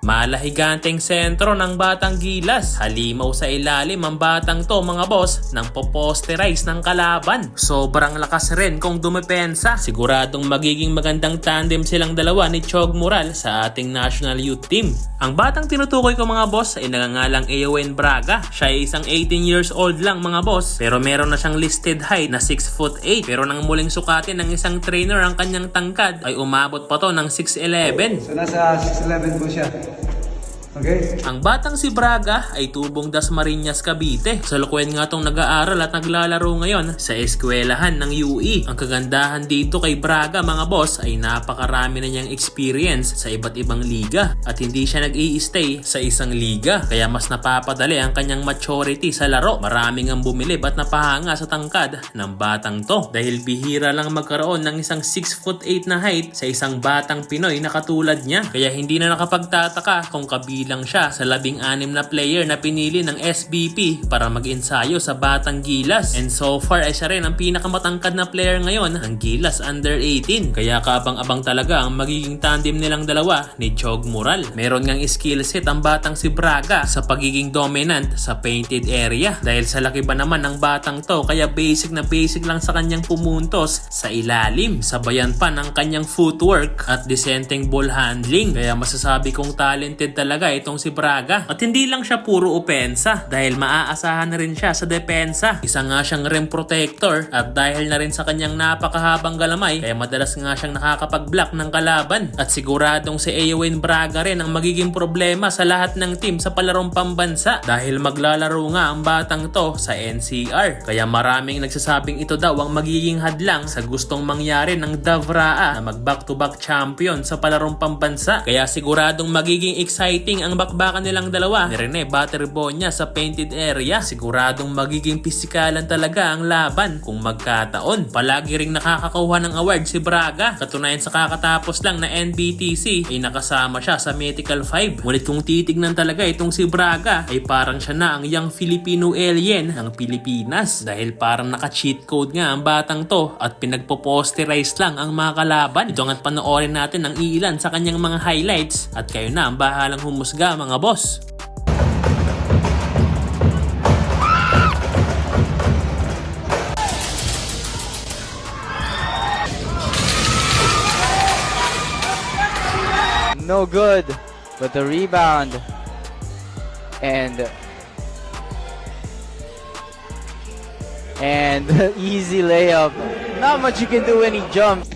Malahiganteng sentro ng Batang Gilas. Halimaw sa ilalim ang batang to mga boss nang poposterize ng kalaban. Sobrang lakas rin kung dumepensa. Siguradong magiging magandang tandem silang dalawa ni Chog Moral sa ating national youth team. Ang batang tinutukoy ko mga boss ay nagangalang Eoin Braga. Siya ay isang 18 years old lang mga boss, pero meron na siyang listed height na 6'8". Pero nang muling sukatin ng isang trainer ang kanyang tangkad ay umabot pa to ng 6'11". So nasa 6'11 po siya. Okay. Ang batang si Braga ay tubong Dasmariñas, Cavite. Kasalukuyan nga tong nag-aaral at naglalaro ngayon sa eskwelahan ng UE. Ang kagandahan dito kay Braga mga boss ay napakarami na niyang experience sa iba't ibang liga at hindi siya nag-i-stay sa isang liga. Kaya mas napapadali ang kanyang maturity sa laro. Maraming ang bumilib at napahanga sa tangkad ng batang to. Dahil bihira lang magkaroon ng isang 6'8" na height sa isang batang Pinoy na katulad niya. Kaya hindi na nakapagtataka kung kabilang siya sa 16 na player na pinili ng SBP para mag-ensayo sa Batang Gilas. And so far ay siya rin ang pinakamatangkad na player ngayon ng Gilas Under 18. Kaya kabang-abang talaga ang magiging tandem nilang dalawa ni Chog Moral. Meron ngang skill set ang batang si Braga sa pagiging dominant sa painted area. Dahil sa laki ba naman ng batang to, kaya basic na basic lang sa kanyang pumuntos sa ilalim. Sabayan pa ng kanyang footwork at decenteng ball handling. Kaya masasabi kong talented talaga itong si Braga. At hindi lang siya puro opensa dahil maaasahan na rin siya sa depensa. Isa nga siyang rim protector at dahil na rin sa kanyang napakahabang galamay kaya madalas nga siyang nakakapag-block ng kalaban. At siguradong si Eoin Braga rin ang magiging problema sa lahat ng team sa palarong pambansa dahil maglalaro nga ang batang to sa NCR. Kaya maraming nagsasabing ito daw ang magiging hadlang sa gustong mangyari ng Davraa na mag-back-to-back champion sa palarong pambansa. Kaya siguradong magiging exciting ang bakbakan nilang dalawa ni Rene Batterbonia sa painted area. Siguradong magiging pisikalan talaga ang laban kung magkataon. Palagi ring nakakakuha ng award si Braga. Katunayan sa kakatapos lang na NBTC ay nakasama siya sa Mythical 5. Ngunit kung titignan talaga itong si Braga ay parang siya na ang young Filipino alien ng Pilipinas. Dahil parang naka-cheat code nga ang batang to at pinagpo-posterize lang ang mga kalaban. Ito nga't panoorin natin ang iilan sa kanyang mga highlights at kayo na ang bahalang humusga mga boss. No good, but the rebound and easy layup. Not much you can do when he jumps.